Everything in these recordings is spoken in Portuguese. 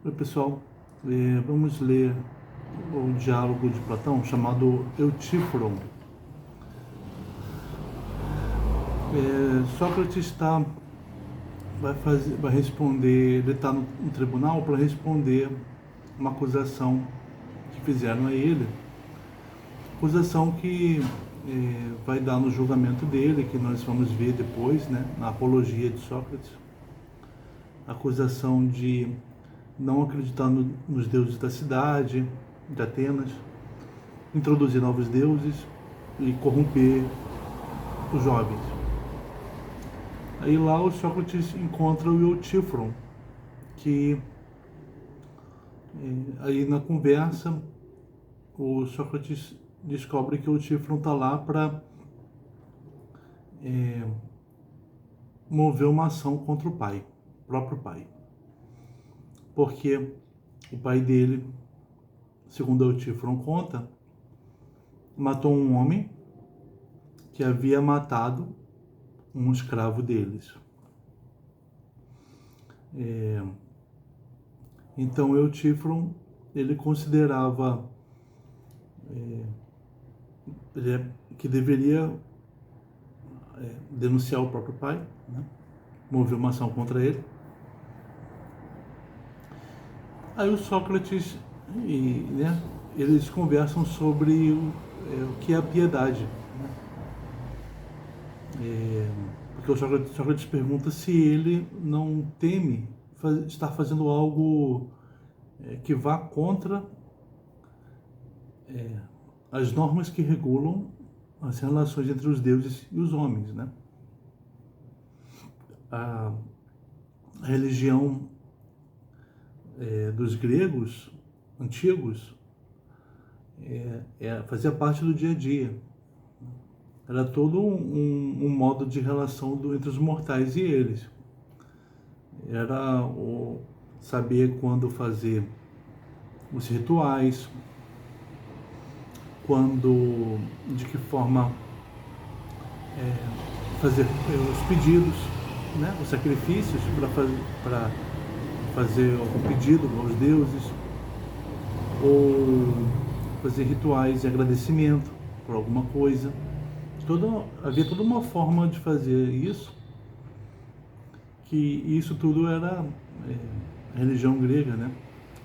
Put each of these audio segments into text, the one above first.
Oi, pessoal. Vamos ler o diálogo de Platão chamado Eutífron. Sócrates vai responder, ele está no tribunal para responder uma acusação que fizeram a ele, acusação que vai dar no julgamento dele, que nós vamos ver depois, né, na apologia de Sócrates, acusação de não acreditar nos deuses da cidade, de Atenas, introduzir novos deuses e corromper os jovens. Aí lá o Sócrates encontra o Eutífron, que aí na conversa o Sócrates descobre que o Eutífron está lá para mover uma ação contra o próprio pai. Porque o pai dele, segundo o Eutífron conta, matou um homem que havia matado um escravo deles. Então Eutífron, ele considerava que deveria denunciar o próprio pai, né? Mover uma ação contra ele. Aí o Sócrates eles conversam sobre o que é a piedade, né? Porque o Sócrates pergunta se ele não teme estar fazendo algo que vá contra as normas que regulam as relações entre os deuses e os homens, né? A religião dos gregos antigos fazia parte do dia a dia. Era todo um modo de relação entre os mortais e eles. Era saber quando fazer os rituais, de que forma fazer os pedidos, né? Os sacrifícios para fazer algum pedido aos deuses, ou fazer rituais de agradecimento por alguma coisa. Havia toda uma forma de fazer isso, que isso tudo era a religião grega, né?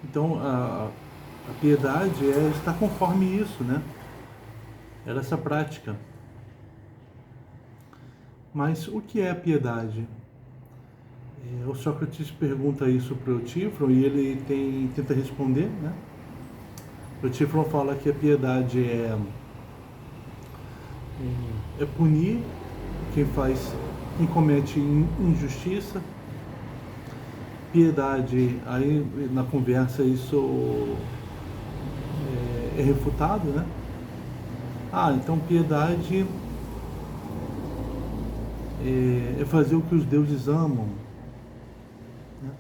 Então a piedade é estar conforme isso, né? Era essa prática. Mas o que é a piedade? O Sócrates pergunta isso para o Eutífron e ele tenta responder, né? O Eutífron fala que a piedade é punir quem comete injustiça. Piedade, aí na conversa isso é refutado, né? Então piedade é fazer o que os deuses amam, né?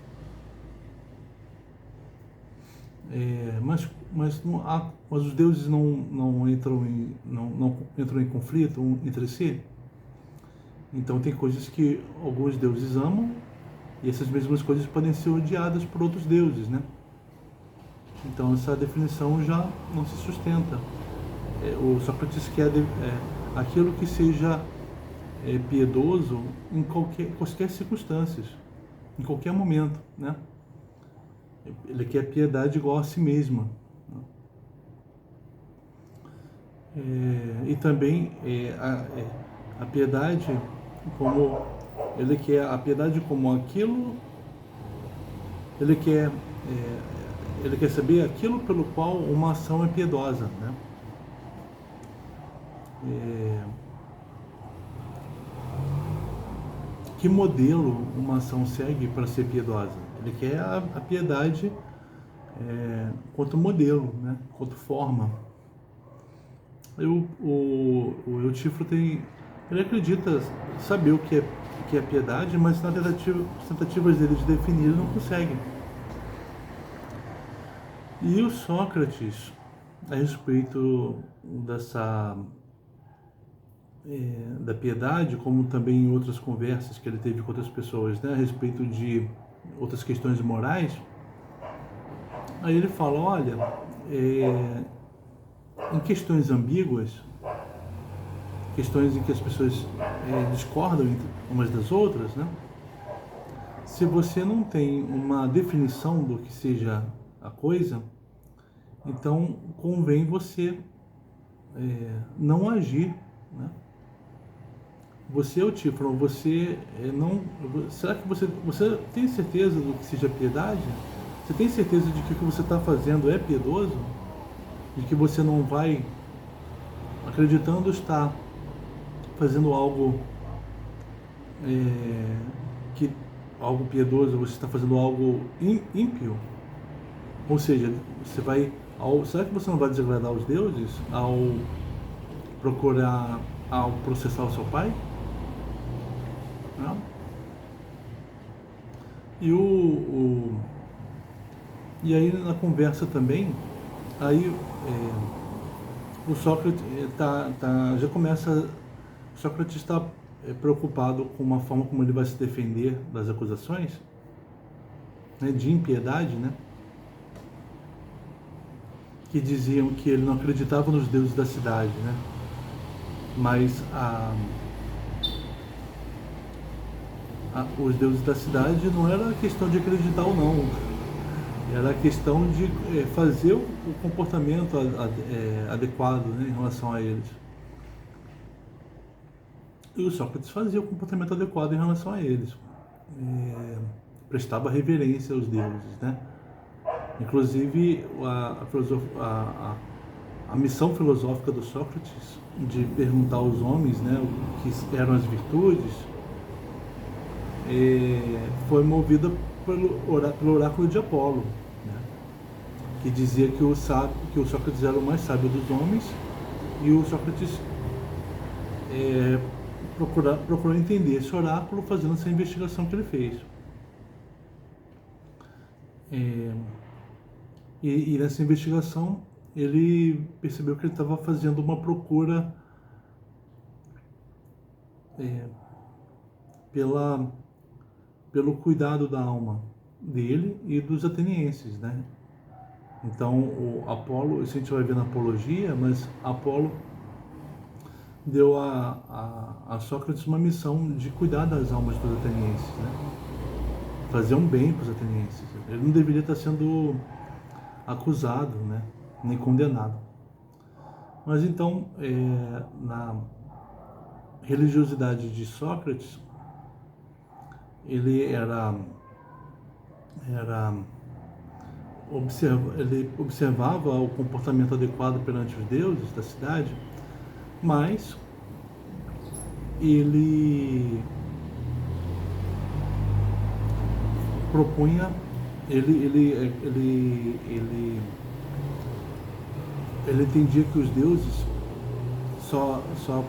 Mas os deuses não entram em conflito entre si. Então tem coisas que alguns deuses amam e essas mesmas coisas podem ser odiadas por outros deuses, né? Então essa definição já não se sustenta. O Sócrates quer aquilo que seja piedoso em quaisquer circunstâncias, em qualquer momento, né? Ele quer piedade igual a si mesma, né? E também a piedade como ele quer a piedade como aquilo, ele quer saber aquilo pelo qual uma ação é piedosa, né? Que modelo uma ação segue para ser piedosa? Ele quer a piedade quanto modelo, né? Quanto forma. O Eutífro ele acredita saber o que é piedade, mas nas tentativas dele de definir ele não consegue. E o Sócrates, a respeito da piedade, como também em outras conversas que ele teve com outras pessoas, né, a respeito de outras questões morais, Aí ele fala, olha, em questões ambíguas, questões em que as pessoas discordam umas das outras, né? Se você não tem uma definição do que seja a coisa, então convém você não agir, né? Você é o Tiflon, você não... Será que você tem certeza do que seja piedade? Você tem certeza de que o que você está fazendo é piedoso? De que você não vai, acreditando estar fazendo algo que algo piedoso, você está fazendo algo ímpio? Ou seja, você vai... será que você não vai desagradar os deuses ao procurar, ao processar o seu pai? Não? E aí na conversa também, aí o Sócrates já começa... Sócrates está preocupado com uma forma como ele vai se defender das acusações, né, de impiedade, né? Que diziam que ele não acreditava nos deuses da cidade, né? Mas os deuses da cidade não era questão de acreditar ou não, era questão de fazer o comportamento adequado, né, em relação a eles. E o Sócrates fazia o comportamento adequado em relação a eles, prestava reverência aos deuses, né? Inclusive a missão filosófica do Sócrates de perguntar aos homens, né, o que eram as virtudes, foi movida pelo oráculo de Apolo, né, que dizia que o Sócrates era o mais sábio dos homens, e o Sócrates procurou entender esse oráculo fazendo essa investigação que ele fez. E nessa investigação ele percebeu que ele estava fazendo uma procura pelo cuidado da alma dele e dos atenienses, né? Então o Apolo, isso a gente vai ver na Apologia, mas Apolo deu a Sócrates uma missão de cuidar das almas dos atenienses, né? Fazer um bem para os atenienses. Ele não deveria estar sendo acusado, né, nem condenado. Mas então, na religiosidade de Sócrates, ele ele observava o comportamento adequado perante os deuses da cidade, mas ele propunha, ele entendia que os deuses só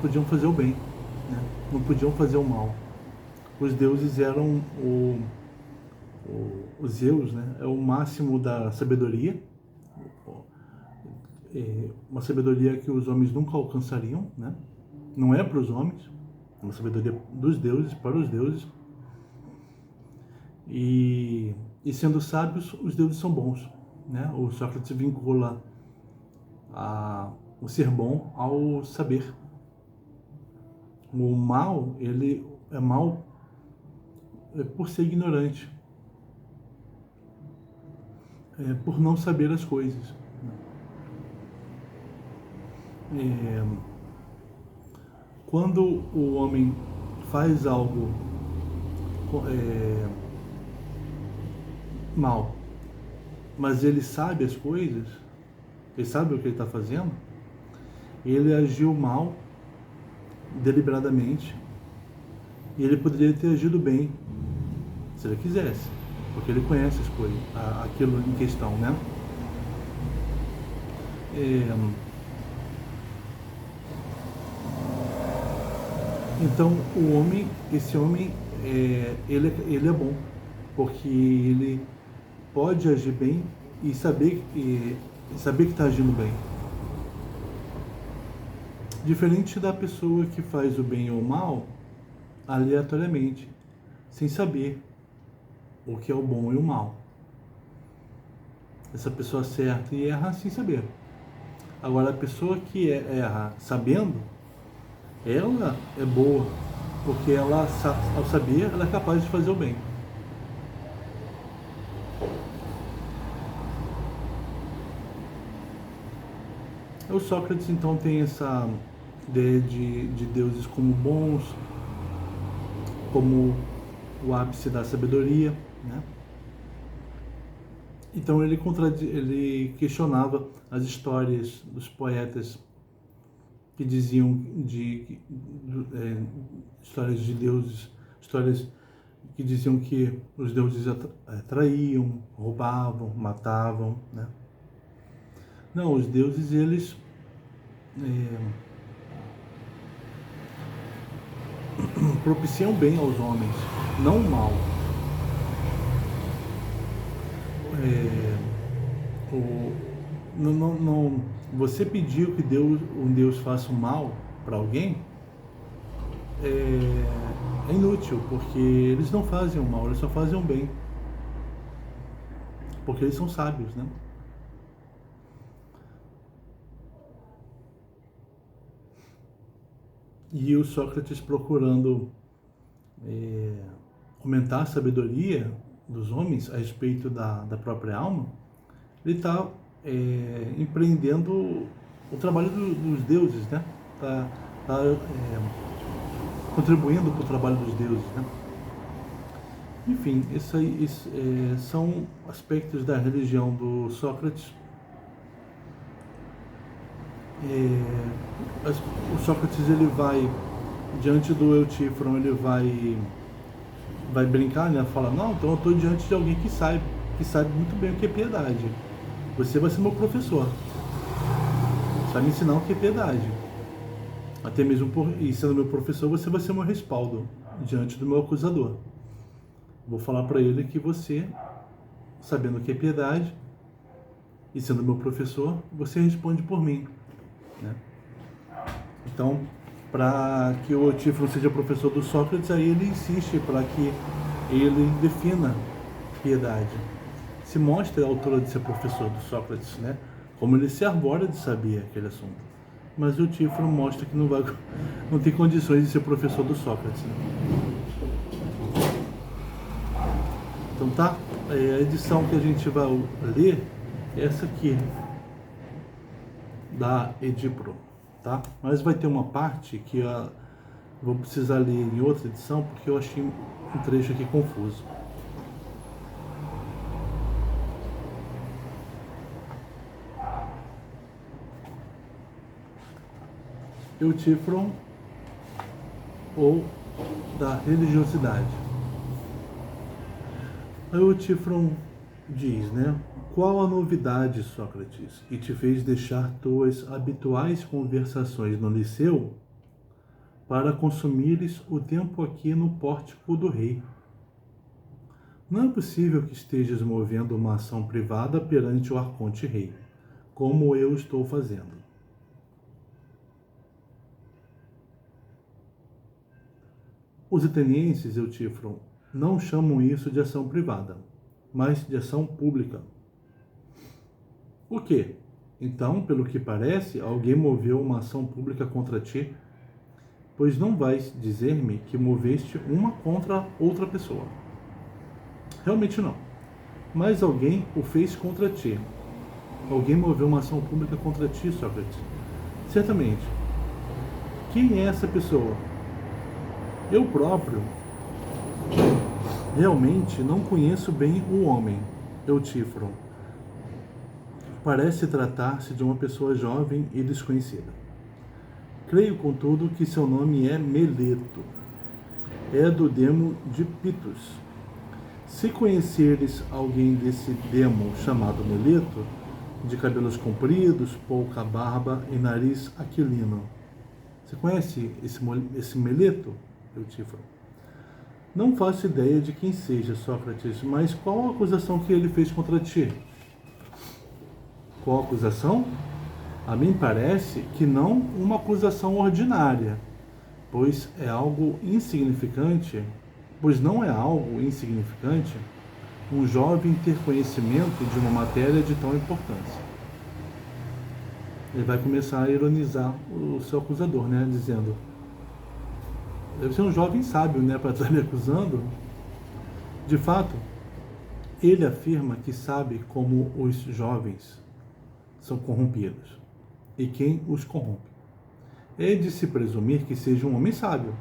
podiam fazer o bem, né? Não podiam fazer o mal. Os deuses eram os Zeus, né? É o máximo da sabedoria, uma sabedoria que os homens nunca alcançariam, né? Não é para os homens, é uma sabedoria dos deuses, para os deuses. E sendo sábios, os deuses são bons, né? O Sócrates vincula o ser bom ao saber. O mal, ele é mal por ser ignorante, por não saber as coisas. Quando o homem faz algo mal, mas ele sabe as coisas, ele sabe o que ele está fazendo, ele agiu mal deliberadamente, e ele poderia ter agido bem se ele quisesse, porque ele conhece as coisas, aquilo em questão, né? Então esse homem, ele é bom, porque ele pode agir bem e saber que está agindo bem. Diferente da pessoa que faz o bem ou o mal aleatoriamente, sem saber o que é o bom e o mal. essa pessoa acerta e erra sem saber. Agora, a pessoa que erra sabendo, ela é boa, porque ela, ao saber, ela é capaz de fazer o bem. O Sócrates, então, tem essa ideia de deuses como bons, como o ápice da sabedoria, né? Então ele questionava as histórias dos poetas que diziam histórias de deuses, histórias que diziam que os deuses traíam, roubavam, matavam, né? Não, os deuses, eles propiciam bem aos homens, não o mal. Você pediu que um Deus faça o mal para alguém é inútil, porque eles não fazem o mal, eles só fazem o bem. Porque eles são sábios, né? E o Sócrates, procurando aumentar a sabedoria dos homens a respeito da própria alma, ele está empreendendo o trabalho dos deuses, né? Está contribuindo para o trabalho dos deuses, né? Enfim, isso são aspectos da religião do Sócrates. O Sócrates, ele vai diante do Eutífron, ele vai brincar, né? Fala, não, então eu estou diante de alguém que sabe muito bem o que é piedade. Você vai ser meu professor. Você vai me ensinar o que é piedade. Até mesmo e sendo meu professor, você vai ser meu respaldo diante do meu acusador. Vou falar para ele que você, sabendo o que é piedade e sendo meu professor, você responde por mim, né? Então, para que o Eutífron seja professor do Sócrates, aí ele insiste para que ele defina piedade. Se mostra a altura de ser professor do Sócrates, né? Como ele se arbora de saber aquele assunto. Mas o Eutífron mostra que não tem condições de ser professor do Sócrates, né? Então tá, a edição que a gente vai ler é essa aqui, da Edipro, tá? Mas vai ter uma parte que vou precisar ler em outra edição, porque eu achei um trecho aqui confuso. Eutífron, ou da religiosidade. Aí o Eutífron diz, né? Qual a novidade, Sócrates, que te fez deixar tuas habituais conversações no liceu para consumires o tempo aqui no pórtico do rei? Não é possível que estejas movendo uma ação privada perante o arconte rei, como eu estou fazendo. Os atenienses, Eutífron, não chamam isso de ação privada, mas de ação pública. O quê? Então, pelo que parece, alguém moveu uma ação pública contra ti? Pois não vais dizer-me que moveste uma contra outra pessoa. Realmente não. Mas alguém o fez contra ti. Alguém moveu uma ação pública contra ti, Sócrates. Certamente. Quem é essa pessoa? Eu próprio realmente não conheço bem o homem, Eutífron. Parece tratar-se de uma pessoa jovem e desconhecida. Creio, contudo, que seu nome é Meleto. É do demo de Pitos. Se conheceres alguém desse demo chamado Meleto, de cabelos compridos, pouca barba e nariz aquilino. Você conhece esse Meleto, Eutífron? Não faço ideia de quem seja, Sócrates, mas qual a acusação que ele fez contra ti? Qual a acusação? A mim parece que não uma acusação ordinária, pois não é algo insignificante, um jovem ter conhecimento de uma matéria de tal importância. Ele vai começar a ironizar o seu acusador, né? Dizendo: deve ser um jovem sábio, né, para estar me acusando. De fato, ele afirma que sabe como os jovens são corrompidos e quem os corrompe. É de se presumir que seja um homem sábio,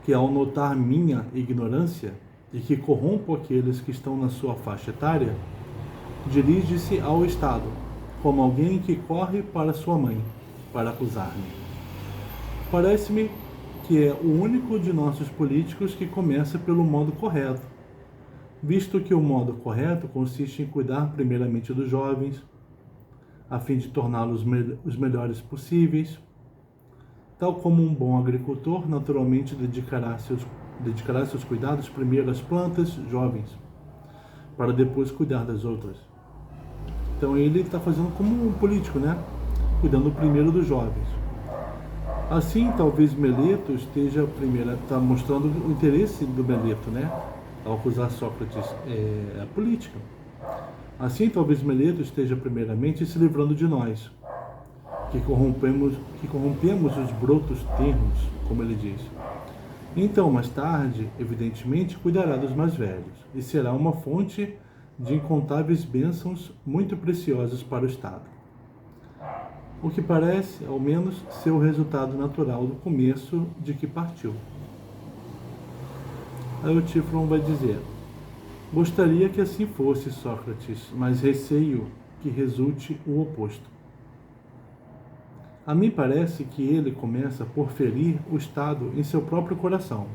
que ao notar minha ignorância e que corrompo aqueles que estão na sua faixa etária, dirige-se ao Estado, como alguém que corre para sua mãe, para acusar-me. Parece-me que é o único de nossos políticos que começa pelo modo correto, visto que o modo correto consiste em cuidar primeiramente dos jovens, a fim de torná-los os melhores possíveis. Tal como um bom agricultor, naturalmente dedicará seus cuidados primeiro às plantas jovens, para depois cuidar das outras. Então ele está fazendo como um político, né? Cuidando primeiro dos jovens. Assim, talvez Meleto está mostrando o interesse do Meleto, né? Ao acusar Sócrates, a política. Assim, talvez Meleto esteja primeiramente se livrando de nós, que corrompemos os brotos termos, como ele diz. Então, mais tarde, evidentemente, cuidará dos mais velhos, e será uma fonte de incontáveis bênçãos muito preciosas para o Estado. O que parece, ao menos, ser o resultado natural do começo de que partiu. Aí o Tifron vai dizer: gostaria que assim fosse, Sócrates, mas receio que resulte o oposto. A mim parece que ele começa por ferir o Estado em seu próprio coração.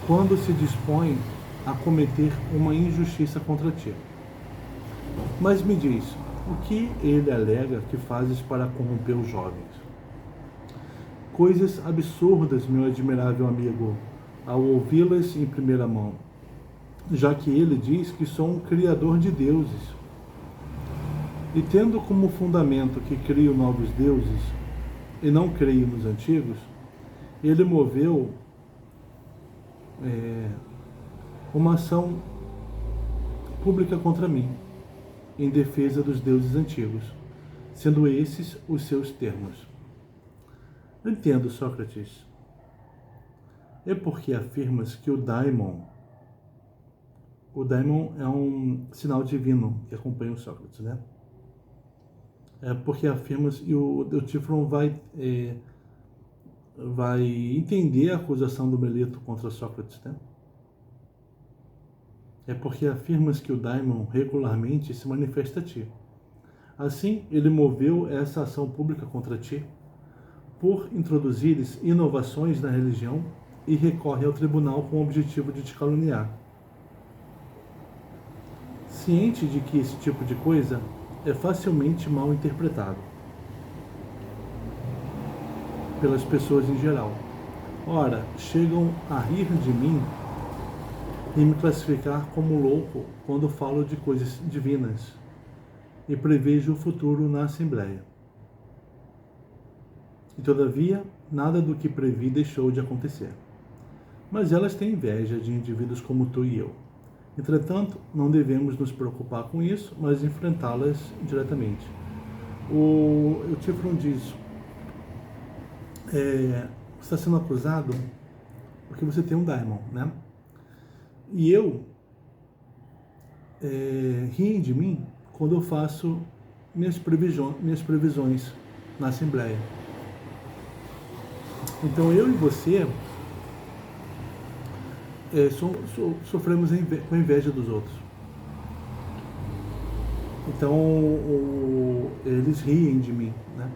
Quando se dispõe a cometer uma injustiça contra ti. Mas me diz, o que ele alega que fazes para corromper os jovens? Coisas absurdas, meu admirável amigo, ao ouvi-las em primeira mão, já que ele diz que sou um criador de deuses. E tendo como fundamento que crio novos deuses e não creio nos antigos, ele moveu uma ação pública contra mim, em defesa dos deuses antigos, sendo esses os seus termos. Eu entendo, Sócrates. É porque afirmas que o daimon é um sinal divino que acompanha o Sócrates, né? É porque afirmas, e o Tifron vai entender a acusação do Meleto contra Sócrates, né? É porque afirmas que o daimon regularmente se manifesta a ti. Assim, ele moveu essa ação pública contra ti por introduzires inovações na religião e recorre ao tribunal com o objetivo de te caluniar. Ciente de que esse tipo de coisa é facilmente mal interpretado pelas pessoas em geral. Ora, chegam a rir de mim e me classificar como louco quando falo de coisas divinas e prevejo o futuro na Assembleia. E todavia, nada do que previ deixou de acontecer. Mas elas têm inveja de indivíduos como tu e eu. Entretanto, não devemos nos preocupar com isso, mas enfrentá-las diretamente. O Tifron diz: você está sendo acusado porque você tem um daimon, né? E eu riem de mim quando eu faço minhas previsões na Assembleia. Então eu e você sofremos com a inveja dos outros. Então eles riem de mim, né?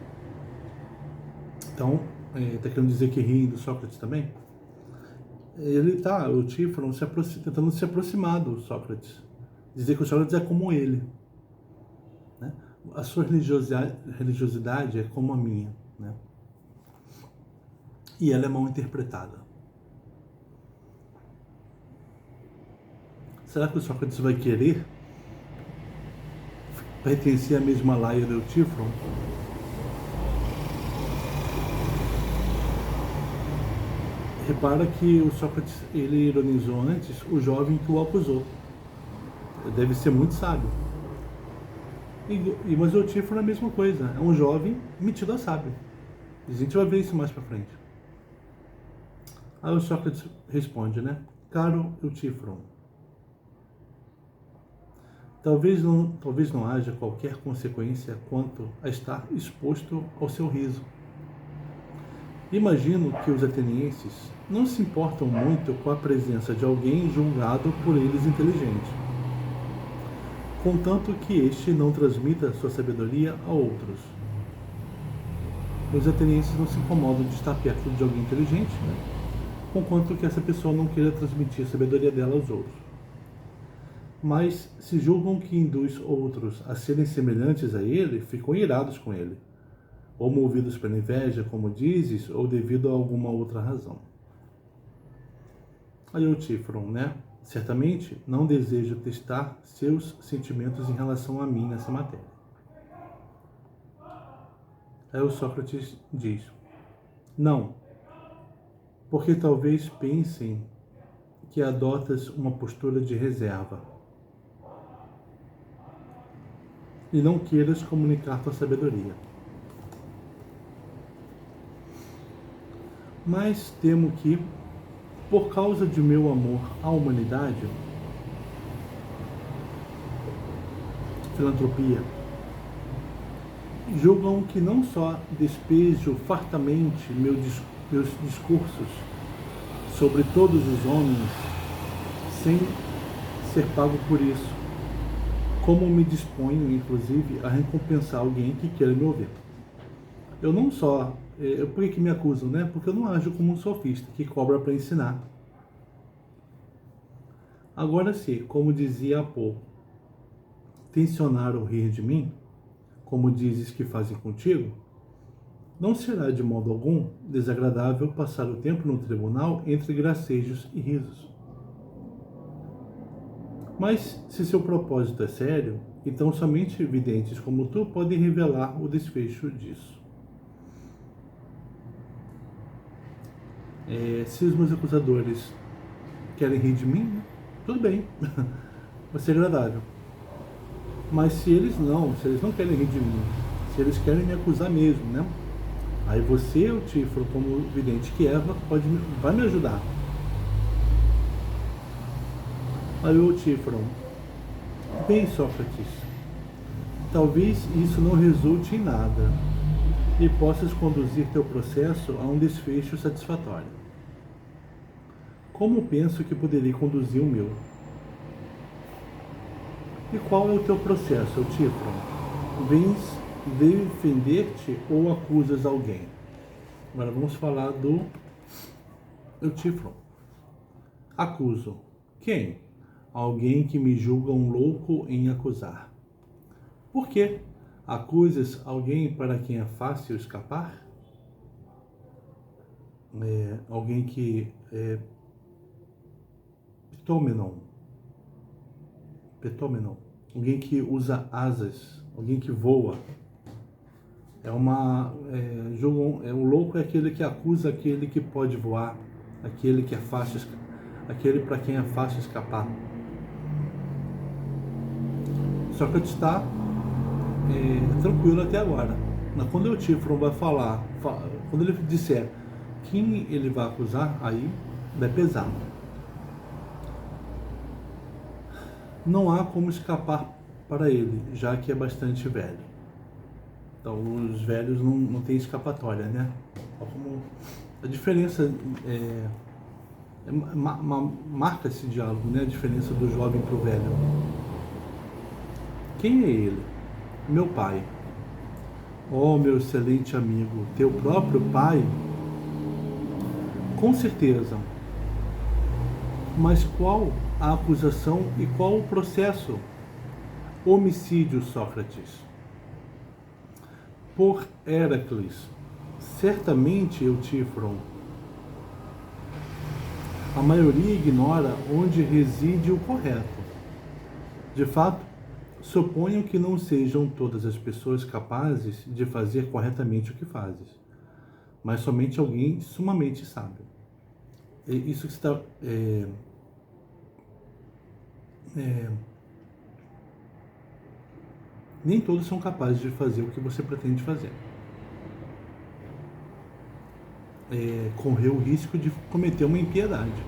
Então, está querendo dizer que riem do Sócrates também? O Tifron tentando se aproximar do Sócrates. Dizer que o Sócrates é como ele, né? A sua religiosidade é como a minha, né? E ela é mal interpretada. Será que o Sócrates vai querer pertencer à mesma laia do Tifron? Repara que o Sócrates, ele ironizou antes o jovem que o acusou. Deve ser muito sábio. Mas o Eutífron é a mesma coisa. É um jovem metido a sábio. A gente vai ver isso mais pra frente. Aí o Sócrates responde, né? Caro Eutífron, talvez não haja qualquer consequência quanto a estar exposto ao seu riso. Imagino que os atenienses não se importam muito com a presença de alguém julgado por eles inteligente, contanto que este não transmita sua sabedoria a outros. Os atenienses não se incomodam de estar perto de alguém inteligente, né? Conquanto que essa pessoa não queira transmitir a sabedoria dela aos outros. Mas, se julgam que induz outros a serem semelhantes a ele, ficam irados com ele, ou movidos pela inveja, como dizes, ou devido a alguma outra razão. Aí o Eutífron, né? Certamente não desejo testar seus sentimentos em relação a mim nessa matéria. Aí o Sócrates diz, não, porque talvez pensem que adotas uma postura de reserva e não queiras comunicar tua sabedoria. Mas temo que, por causa de meu amor à humanidade, filantropia, julgam que não só despejo fartamente meus discursos sobre todos os homens sem ser pago por isso, como me disponho, inclusive, a recompensar alguém que queira me ouvir. Eu não só... por que me acusam, né? Porque eu não ajo como um sofista que cobra para ensinar. Agora, se, como dizia há pouco, tensionaram rir de mim, como dizes que fazem contigo, não será de modo algum desagradável passar o tempo no tribunal entre gracejos e risos. Mas, se seu propósito é sério, então somente videntes como tu podem revelar o desfecho disso. Se os meus acusadores querem rir de mim, tudo bem, vai ser agradável. Mas se eles não querem rir de mim, se eles querem me acusar mesmo, né? Aí você, Eutífron, como vidente que é, vai me ajudar. Aí o Eutífron, bem, Sócrates, talvez isso não resulte em nada e possas conduzir teu processo a um desfecho satisfatório. Como penso que poderia conduzir o meu? E qual é o teu processo, Eutífron? Vens defender-te ou acusas alguém? Agora vamos falar do Eutífron. Acuso. Quem? Alguém que me julga um louco em acusar. Por quê? Acusas alguém para quem é fácil escapar? Alguém que é petômenon, alguém que usa asas, alguém que voa. O louco é aquele que acusa aquele que pode voar, aquele que é fácil, aquele para quem é fácil escapar. Sócrates está tranquilo até agora. Mas quando o Eutífron vai falar, quando ele disser quem ele vai acusar, aí vai pesar. Não há como escapar para ele, já que é bastante velho. Então, os velhos não têm escapatória, né? A diferença marca esse diálogo, né? A diferença do jovem para o velho. Quem é ele? Meu pai. Oh, meu excelente amigo, teu próprio pai? Com certeza. Mas qual a acusação e qual o processo? Homicídio, Sócrates. Por Heracles. Certamente, Eutífron. A maioria ignora onde reside o correto. De fato, suponho que não sejam todas as pessoas capazes de fazer corretamente o que fazes, mas somente alguém sumamente sábio. isso que está nem todos são capazes de fazer o que você pretende fazer. Correr o risco de cometer uma impiedade.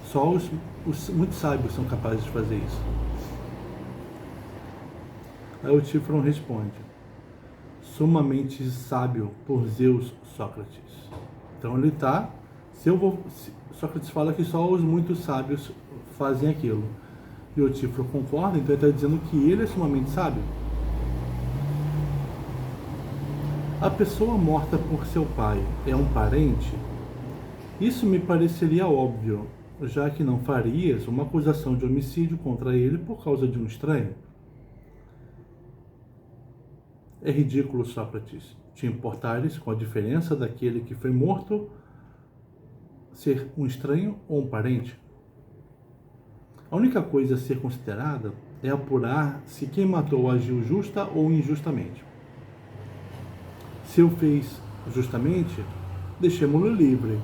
Só os muito sábios são capazes de fazer isso. Aí o Tifron responde: sumamente sábio por Zeus, Sócrates. Então ele está, Sócrates fala que só os muito sábios fazem aquilo. E o Tifron concorda, então ele está dizendo que ele é sumamente sábio. A pessoa morta por seu pai é um parente? Isso me pareceria óbvio, já que não farias uma acusação de homicídio contra ele por causa de um estranho. É ridículo, Sócrates, te importares com a diferença daquele que foi morto ser um estranho ou um parente? A única coisa a ser considerada é apurar se quem matou agiu justa ou injustamente. Se o fez justamente, deixemo-lo livre.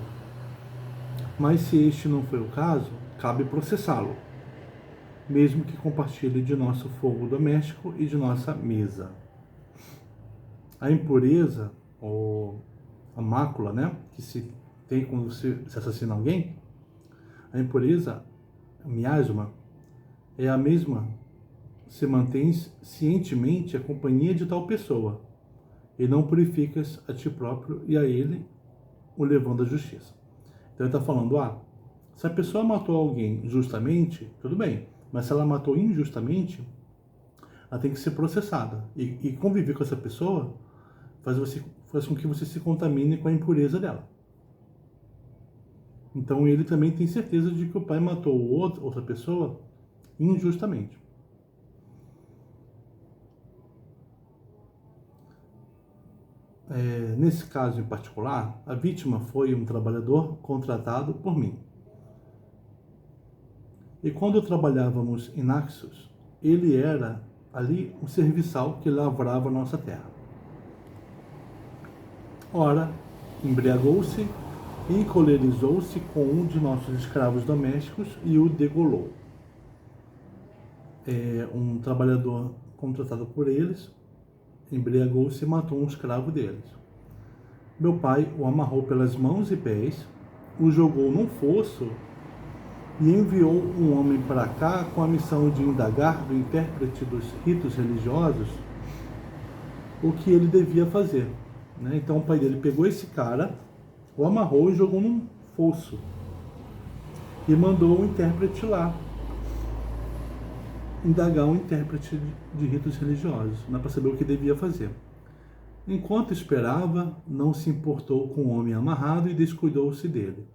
Mas se este não foi o caso, cabe processá-lo, mesmo que compartilhe de nosso fogo doméstico e de nossa mesa. A impureza, ou a mácula, né, que se tem quando se assassina alguém, a impureza, a miasma, é a mesma se mantens cientemente a companhia de tal pessoa, e não purificas a ti próprio e a ele, o levando à justiça. Então ele está falando, se a pessoa matou alguém justamente, tudo bem, mas se ela matou injustamente, ela tem que ser processada. E conviver com essa pessoa faz com que você se contamine com a impureza dela. Então ele também tem certeza de que o pai matou outra pessoa injustamente. Nesse caso em particular, a vítima foi um trabalhador contratado por mim. E quando trabalhávamos em Naxos, ele era ali um serviçal que lavrava a nossa terra. Ora, embriagou-se e encolerizou-se com um de nossos escravos domésticos e o degolou. Um trabalhador contratado por eles embriagou-se e matou um escravo deles. Meu pai o amarrou pelas mãos e pés, o jogou num fosso e enviou um homem para cá com a missão de indagar do intérprete dos ritos religiosos o que ele devia fazer. Então o pai dele pegou esse cara, o amarrou e jogou num fosso e mandou o intérprete lá indagar um intérprete de ritos religiosos, para saber o que devia fazer. Enquanto esperava, não se importou com o homem amarrado e descuidou-se dele,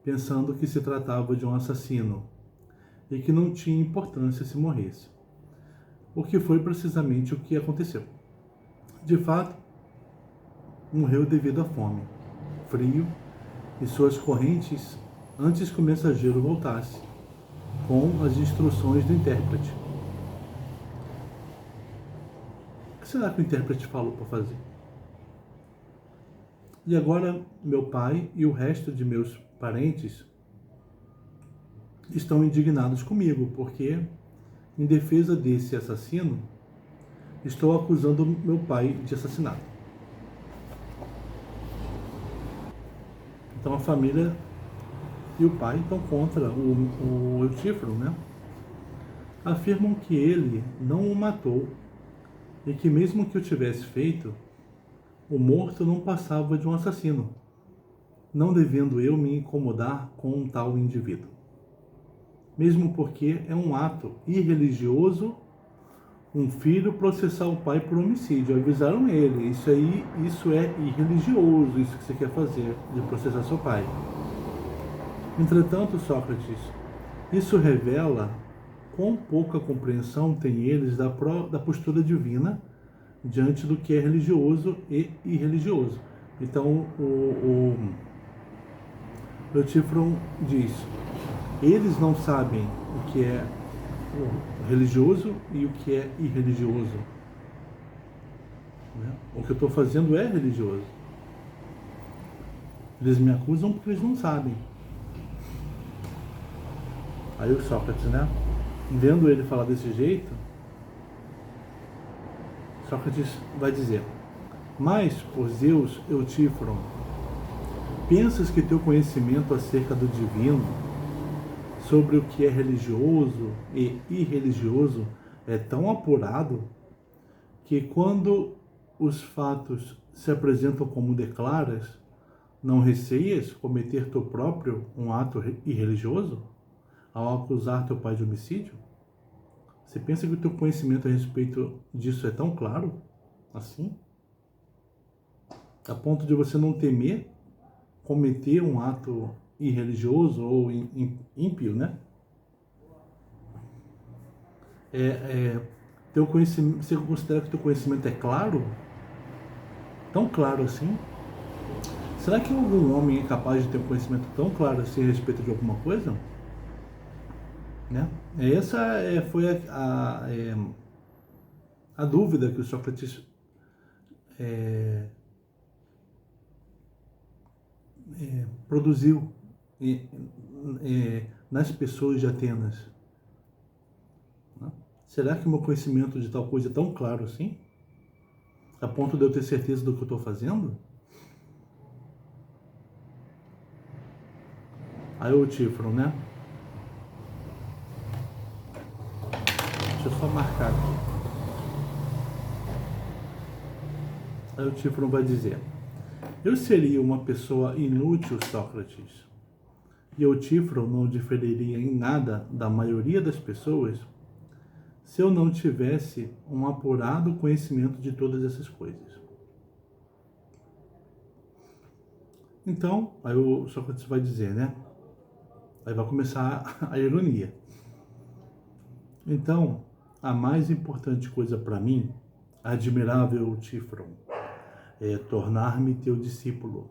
pensando que se tratava de um assassino e que não tinha importância se morresse. O que foi precisamente o que aconteceu. De fato, morreu devido à fome, frio e suas correntes antes que o mensageiro voltasse com as instruções do intérprete. O que será que o intérprete falou para fazer? E agora meu pai e o resto de meus parentes estão indignados comigo, porque, em defesa desse assassino, estou acusando meu pai de assassinato. Então a família e o pai estão contra o Eutífron, Afirmam que ele não o matou e que mesmo que o tivesse feito, o morto não passava de um assassino, não devendo eu me incomodar com um tal indivíduo. Mesmo porque é um ato irreligioso um filho processar o pai por homicídio. Avisaram ele, isso é irreligioso, isso que você quer fazer, de processar seu pai. Entretanto, Sócrates, isso revela quão pouca compreensão têm eles da postura divina diante do que é religioso e irreligioso. Então, o Eutífron diz, eles não sabem o que é religioso e o que é irreligioso. O que eu estou fazendo é religioso. Eles me acusam porque eles não sabem. Aí o Sócrates, né? Vendo ele falar desse jeito, Sócrates vai dizer: mas, por Zeus, Eutífron, pensas que teu conhecimento acerca do divino, sobre o que é religioso e irreligioso, é tão apurado que quando os fatos se apresentam como declaras, não receias cometer tu próprio um ato irreligioso ao acusar teu pai de homicídio? Você pensa que o teu conhecimento a respeito disso é tão claro assim? A ponto de você não temer cometer um ato irreligioso ou ímpio, né? Teu conhecimento, você considera que teu conhecimento é claro? Tão claro assim? Será que algum homem é capaz de ter um conhecimento tão claro assim a respeito de alguma coisa? Né? Essa foi a dúvida que o Sócrates produziu nas pessoas de Atenas. Né? Será que o meu conhecimento de tal coisa é tão claro assim? A ponto de eu ter certeza do que eu estou fazendo? Aí o Eutífron, né? Deixa eu só marcar aqui. Aí o Eutífron vai dizer: eu seria uma pessoa inútil, Sócrates, e Eutífron não diferiria em nada da maioria das pessoas se eu não tivesse um apurado conhecimento de todas essas coisas. Então, aí o Sócrates vai dizer, né? Aí vai começar a ironia. Então, a mais importante coisa para mim, admirável Eutífron, é tornar-me teu discípulo.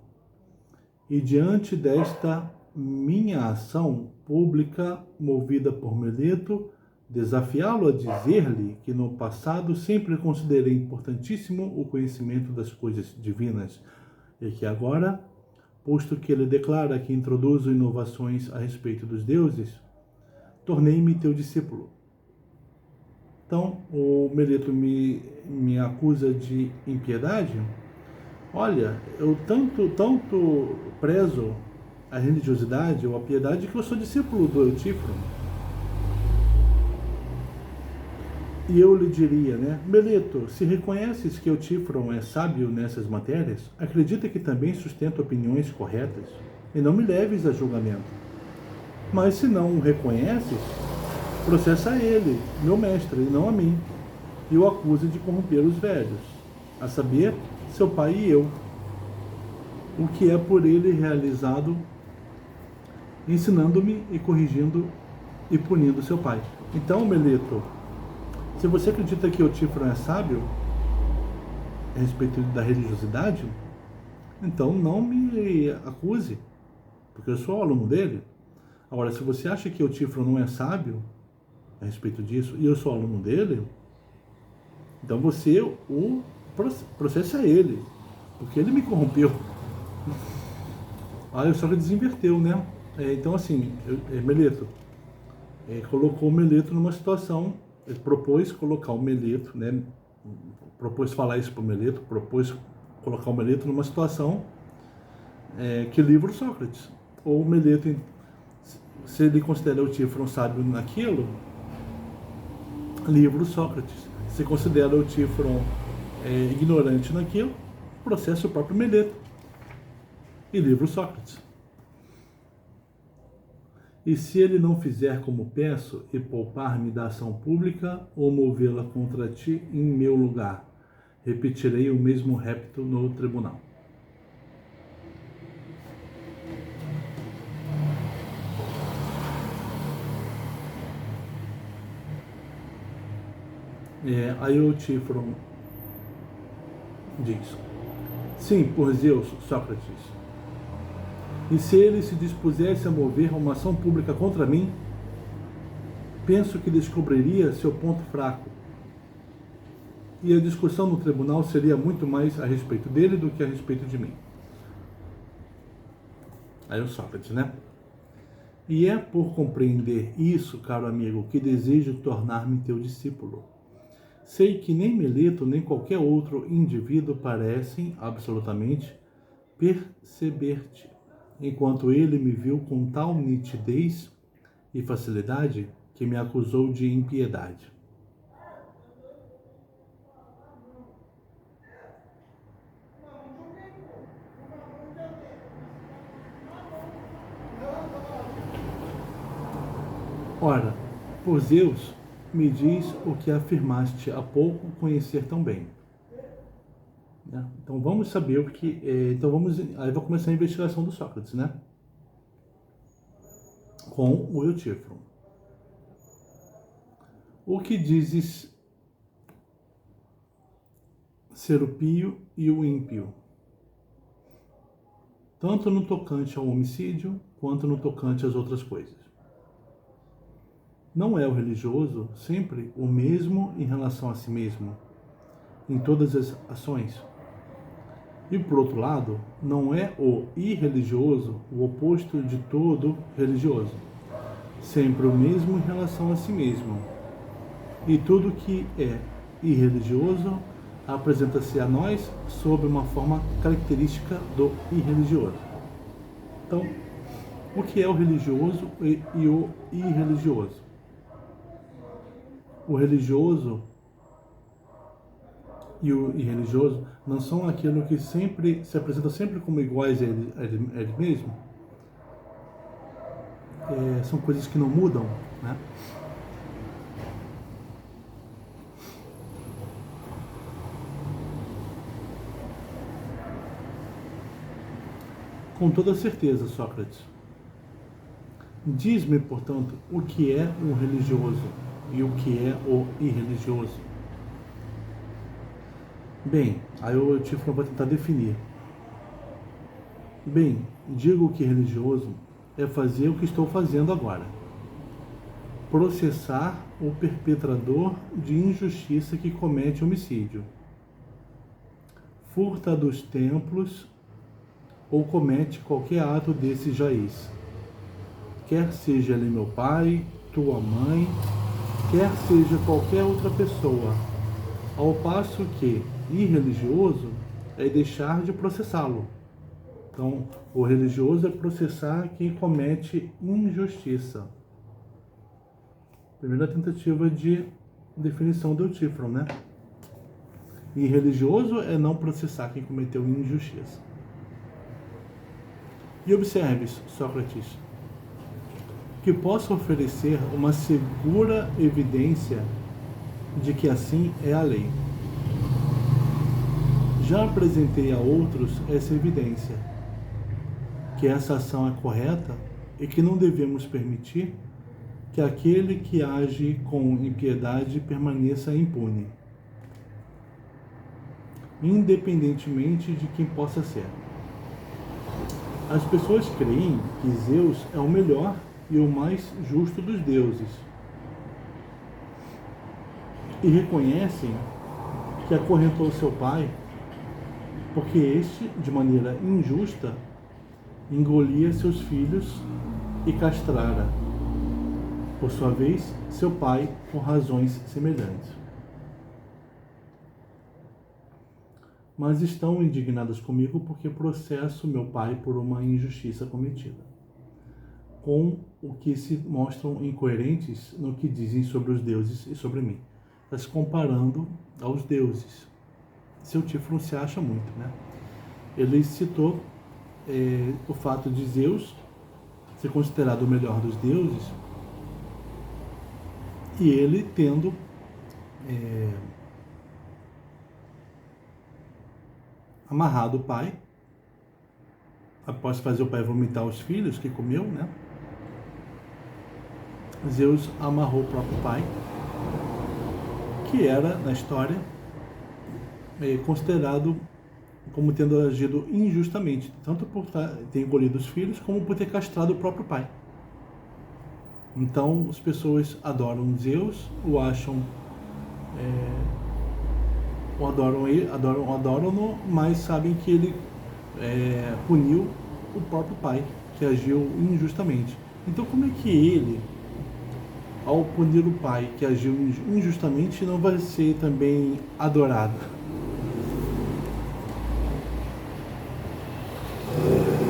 E diante desta minha ação pública, movida por Meleto, desafiá-lo a dizer-lhe que no passado sempre considerei importantíssimo o conhecimento das coisas divinas e que agora, posto que ele declara que introduzo inovações a respeito dos deuses, tornei-me teu discípulo. Então, o Meleto me acusa de impiedade. Olha, eu tanto prezo a religiosidade ou a piedade que eu sou discípulo do Eutífron. E eu lhe diria, né? Meleto, se reconheces que Eutífron é sábio nessas matérias, acredita que também sustenta opiniões corretas e não me leves a julgamento. Mas se não o reconheces, processa ele, meu mestre, e não a mim, e o acusa de corromper os velhos, a saber, seu pai e eu, o que é por ele realizado, ensinando-me e corrigindo e punindo seu pai. Então, Meleto, se você acredita que Eutífron é sábio a respeito da religiosidade, então não me acuse, porque eu sou aluno dele. Agora, se você acha que Eutífron não é sábio a respeito disso, e eu sou aluno dele, então você o processa ele, porque ele me corrompeu. Aí o Sócrates desinverteu, né? Então, assim, Meleto colocou o Meleto numa situação, ele propôs colocar o Meleto, né? Propôs falar isso para o Meleto, propôs colocar o Meleto numa situação que livra o Sócrates. Ou o Meleto, se ele considera o Eutífron sábio naquilo, livra o Sócrates. Se considera o Eutífron ignorante naquilo, processa o próprio Meleto e livra o Sócrates. E se ele não fizer como peço e poupar-me da ação pública ou movê-la contra ti em meu lugar, repetirei o mesmo repto no tribunal. Aí o Eutífron diz: sim, por Zeus, Sócrates. E se ele se dispusesse a mover uma ação pública contra mim, penso que descobriria seu ponto fraco. E a discussão no tribunal seria muito mais a respeito dele do que a respeito de mim. Aí o Sócrates, né? E é por compreender isso, caro amigo, que desejo tornar-me teu discípulo. Sei que nem Meleto, nem qualquer outro indivíduo parecem, absolutamente, perceber-te, enquanto ele me viu com tal nitidez e facilidade que me acusou de impiedade. Ora, por Zeus, me diz o que afirmaste há pouco conhecer tão bem. Então vamos saber o que. Aí vai começar a investigação do Sócrates, né? Com o Eutífron. O que dizes ser o pio e o ímpio? Tanto no tocante ao homicídio, quanto no tocante às outras coisas. Não é o religioso sempre o mesmo em relação a si mesmo, em todas as ações? E por outro lado, não é o irreligioso o oposto de todo religioso, sempre o mesmo em relação a si mesmo? E tudo que é irreligioso apresenta-se a nós sob uma forma característica do irreligioso. Então, o que é o religioso e o irreligioso? O religioso e o irreligioso não são aquilo que sempre se apresenta sempre como iguais a ele mesmo? São coisas que não mudam, né? Com toda certeza, Sócrates. Diz-me, portanto, o que é o religioso e o que é o irreligioso. Bem, aí o Eutífron vai tentar definir. Bem, digo que religioso é fazer o que estou fazendo agora. Processar o perpetrador de injustiça que comete homicídio. Furta dos templos ou comete qualquer ato desse jaez. Quer seja ele meu pai, tua mãe, quer seja qualquer outra pessoa, ao passo que irreligioso é deixar de processá-lo. Então, o religioso é processar quem comete injustiça. Primeira tentativa de definição do Eutífron, né? Irreligioso é não processar quem cometeu injustiça. E observe, Sócrates, que possa oferecer uma segura evidência de que assim é a lei. Já apresentei a outros essa evidência, que essa ação é correta e que não devemos permitir que aquele que age com impiedade permaneça impune, independentemente de quem possa ser. As pessoas creem que Zeus é o melhor e o mais justo dos deuses, e reconhecem que acorrentou seu pai porque este, de maneira injusta, engolia seus filhos e castrara, por sua vez, seu pai por razões semelhantes. Mas estão indignados comigo porque processo meu pai por uma injustiça cometida, com o que se mostram incoerentes no que dizem sobre os deuses e sobre mim. Está se comparando aos deuses. Seu Eutífron se acha muito, né? Ele citou o fato de Zeus ser considerado o melhor dos deuses e ele tendo amarrado o pai, após fazer o pai vomitar os filhos que comeu, né? Zeus amarrou o próprio pai, que era, na história, considerado como tendo agido injustamente, tanto por ter engolido os filhos, como por ter castrado o próprio pai. Então, as pessoas adoram Zeus, o acham, o adoram-no, mas sabem que ele puniu o próprio pai, que agiu injustamente. Então, como é que ele, ao punir o pai que agiu injustamente, não vai ser também adorado?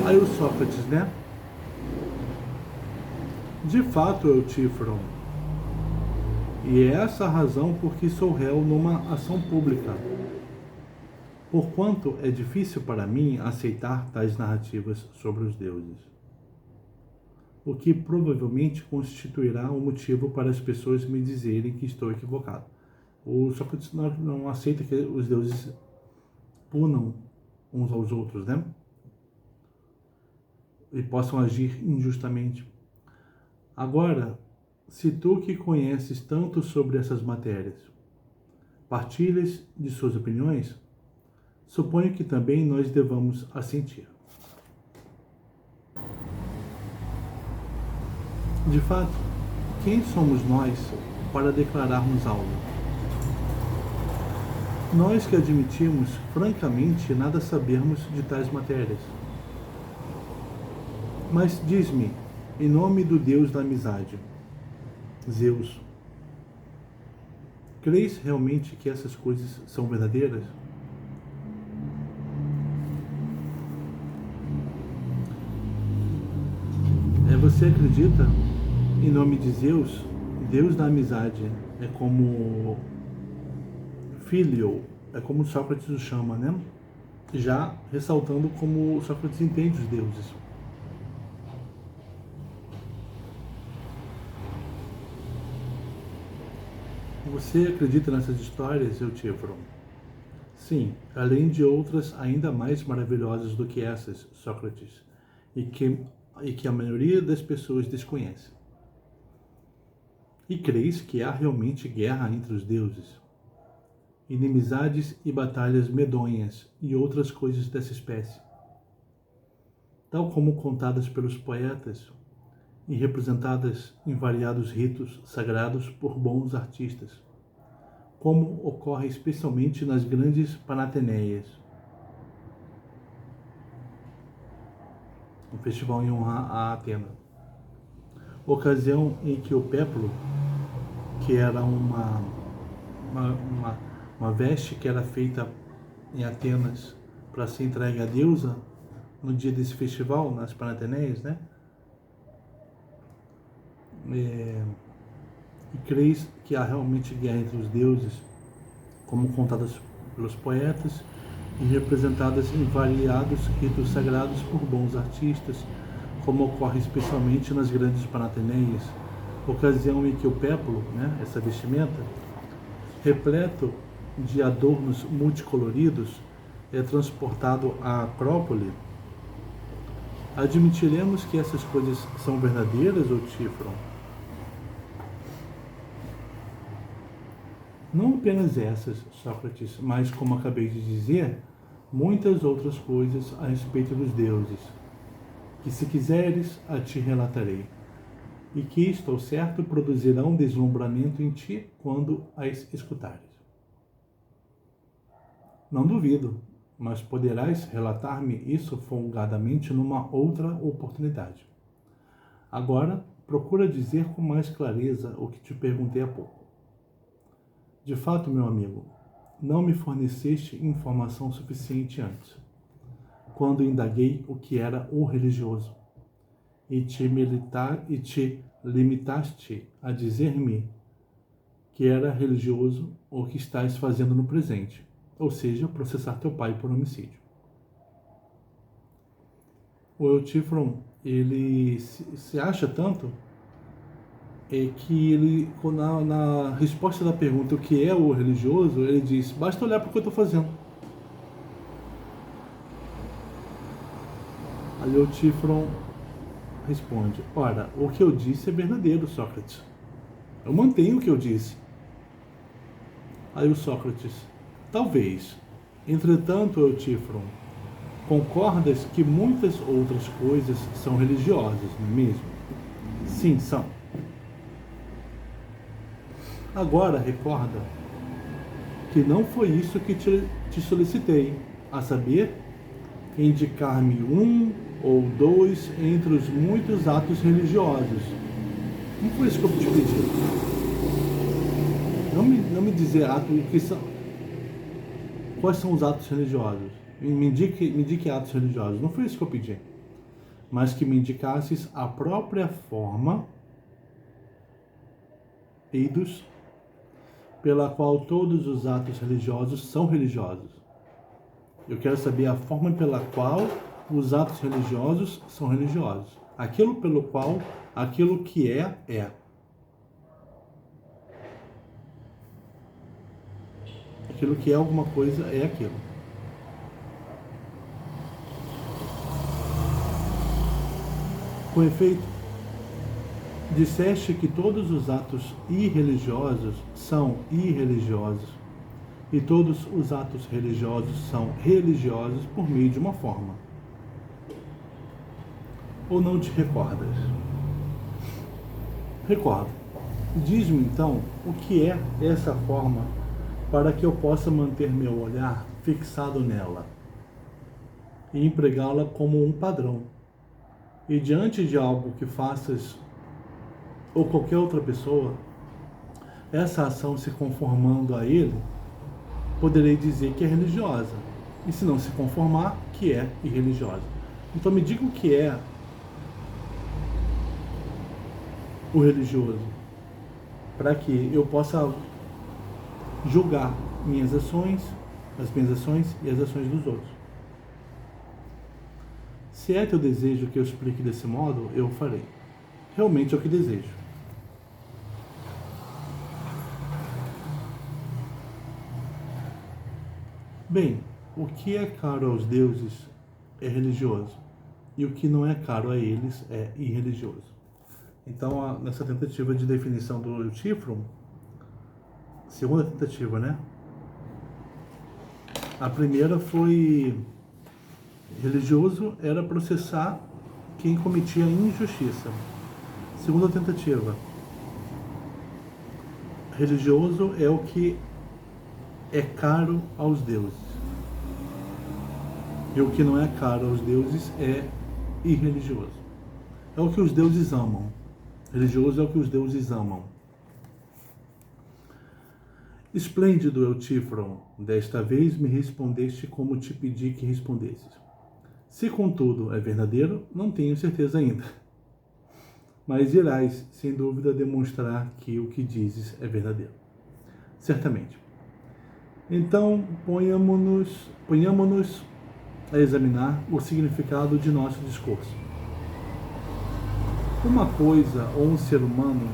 Aí o Sócrates, né? De fato, Eutífron, e é essa a razão por que sou réu numa ação pública, porquanto é difícil para mim aceitar tais narrativas sobre os deuses, o que provavelmente constituirá um motivo para as pessoas me dizerem que estou equivocado. O Sócrates não aceita que os deuses punam uns aos outros, né? E possam agir injustamente. Agora, se tu que conheces tanto sobre essas matérias, partilhas de suas opiniões, suponho que também nós devamos assentir. De fato, quem somos nós para declararmos algo? Nós que admitimos francamente nada sabermos de tais matérias. Mas diz-me, em nome do Deus da amizade, Zeus, crês realmente que essas coisas são verdadeiras? Você acredita em nome de Zeus, Deus da amizade? É como filho, é como Sócrates o chama, né? Já ressaltando como Sócrates entende os deuses. Você acredita nessas histórias, Eutífron? Sim, além de outras ainda mais maravilhosas do que essas, Sócrates, e que a maioria das pessoas desconhece. E creis que há realmente guerra entre os deuses? Inimizades e batalhas medonhas e outras coisas dessa espécie, tal como contadas pelos poetas e representadas em variados ritos sagrados por bons artistas, como ocorre especialmente nas grandes Panateneias, um festival em honra a Atena. Ocasião em que o péplo, que era uma veste que era feita em Atenas para ser entregue à deusa no dia desse festival, nas Panateneias, né? E creis que há realmente guerra entre os deuses, como contadas pelos poetas e representadas em variados ritos sagrados por bons artistas, como ocorre especialmente nas grandes Panateneias, ocasião em que o péplo, né, essa vestimenta, repleto de adornos multicoloridos, é transportado à Acrópole. Admitiremos que essas coisas são verdadeiras, Eutífron? Não apenas essas, Sócrates, mas, como acabei de dizer, muitas outras coisas a respeito dos deuses, que se quiseres a ti relatarei, e que, estou certo, produzirão deslumbramento em ti quando as escutares. Não duvido, mas poderás relatar-me isso folgadamente numa outra oportunidade. Agora, procura dizer com mais clareza o que te perguntei há pouco. De fato, meu amigo, não me forneceste informação suficiente antes, quando indaguei o que era o religioso, e te limitaste a dizer-me que era religioso o que estás fazendo no presente, ou seja, processar teu pai por homicídio. O Eutífron, ele se acha tanto que ele, na resposta da pergunta o que é o religioso, ele diz, basta olhar para o que eu estou fazendo. Aí o Eutífron responde, ora, o que eu disse é verdadeiro, Sócrates. Eu mantenho o que eu disse. Aí o Sócrates, talvez. Entretanto, Eutífron, concordas que muitas outras coisas são religiosas, não é mesmo? Sim, são. Agora, recorda que não foi isso que te solicitei, a saber, indicar-me um ou dois entre os muitos atos religiosos. Não foi isso que eu te pedi. Não me dizer quais são os atos religiosos. Me indique atos religiosos. Não foi isso que eu pedi. Mas que me indicasses a própria forma, eidos, pela qual todos os atos religiosos são religiosos. Eu quero saber a forma pela qual os atos religiosos são religiosos. Aquilo pelo qual aquilo que é, é. Aquilo que é alguma coisa é aquilo. Com efeito, disseste que todos os atos irreligiosos são irreligiosos e todos os atos religiosos são religiosos por meio de uma forma. Ou não te recordas? Recorda. Diz-me então o que é essa forma para que eu possa manter meu olhar fixado nela e empregá-la como um padrão. E diante de algo que faças ou qualquer outra pessoa, essa ação se conformando a ele, poderei dizer que é religiosa. E se não se conformar, que é irreligiosa. Então me diga o que é o religioso, para que eu possa julgar minhas ações, as minhas ações e as ações dos outros. Se é teu desejo que eu explique desse modo, eu farei. Realmente é o que desejo. Bem, o que é caro aos deuses é religioso, e o que não é caro a eles é irreligioso. Então, nessa tentativa de definição do Eutífron, segunda tentativa, né? A primeira foi: religioso era processar quem cometia injustiça. Segunda tentativa: religioso é o que é caro aos deuses. E o que não é caro aos deuses é irreligioso. É o que os deuses amam. Religioso é o que os deuses amam. Esplêndido, Eutífron, desta vez me respondeste como te pedi que respondesses. Se, contudo, é verdadeiro, não tenho certeza ainda. Mas irás, sem dúvida, demonstrar que o que dizes é verdadeiro. Certamente. Então, ponhamo-nos a examinar o significado de nosso discurso. Uma coisa ou um ser humano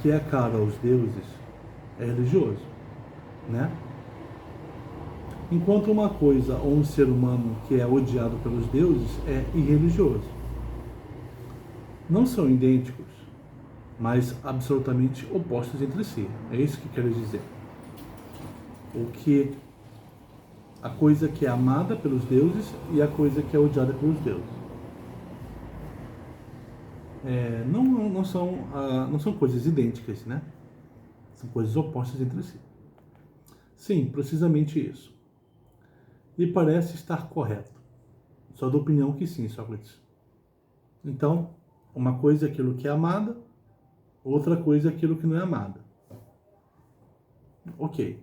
que é caro aos deuses é religioso, né? Enquanto uma coisa ou um ser humano que é odiado pelos deuses é irreligioso. Não são idênticos, mas absolutamente opostos entre si. É isso que quero dizer. A coisa que é amada pelos deuses e a coisa que é odiada pelos deuses. Não são coisas idênticas, né? São coisas opostas entre si. Sim, precisamente isso. E parece estar correto. Só dou opinião que sim, Sócrates. Então, uma coisa é aquilo que é amada, outra coisa é aquilo que não é amada. Ok.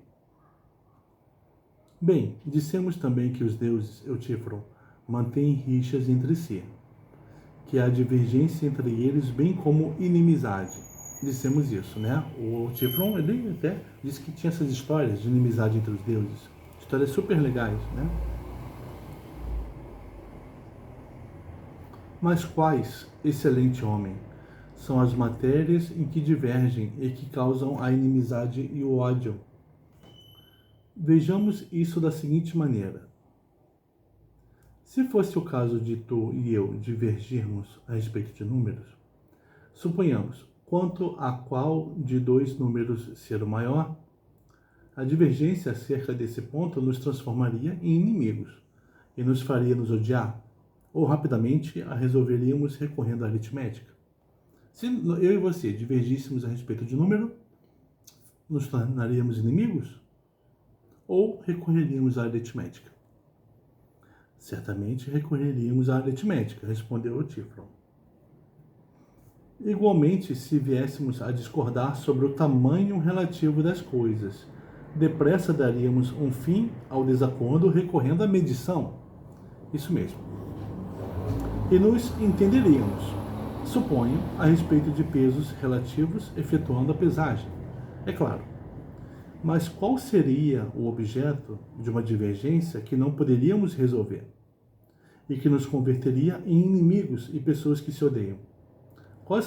Bem, dissemos também que os deuses, Eutífron, mantêm rixas entre si, que há divergência entre eles, bem como inimizade. Dissemos isso, né? O Eutífron, ele até disse que tinha essas histórias de inimizade entre os deuses. Histórias super legais, né? Mas quais, excelente homem, são as matérias em que divergem e que causam a inimizade e o ódio? Vejamos isso da seguinte maneira. Se fosse o caso de tu e eu divergirmos a respeito de números, suponhamos, quanto a qual de dois números ser o maior, a divergência acerca desse ponto nos transformaria em inimigos e nos faria nos odiar, ou rapidamente a resolveríamos recorrendo à aritmética. Se eu e você divergíssemos a respeito de número, nos tornaríamos inimigos? Ou recorreríamos à aritmética? Certamente recorreríamos à aritmética, respondeu Eutífron. Igualmente, se viéssemos a discordar sobre o tamanho relativo das coisas, depressa daríamos um fim ao desacordo recorrendo à medição. Isso mesmo. E nos entenderíamos, suponho, a respeito de pesos relativos, efetuando a pesagem. É claro. Mas qual seria o objeto de uma divergência que não poderíamos resolver? E que nos converteria em inimigos e pessoas que se odeiam? Qual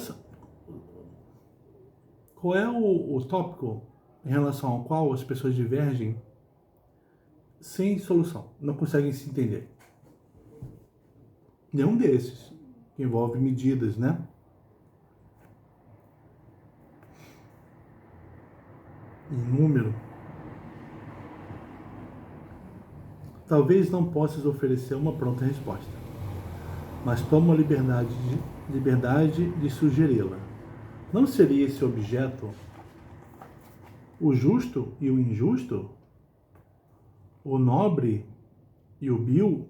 é o tópico em relação ao qual as pessoas divergem sem solução, não conseguem se entender? Nenhum desses, que envolve medidas, né? Em número. Talvez não possas oferecer uma pronta resposta, mas toma a liberdade de sugeri-la. Não seria esse objeto o justo e o injusto? O nobre e o vil?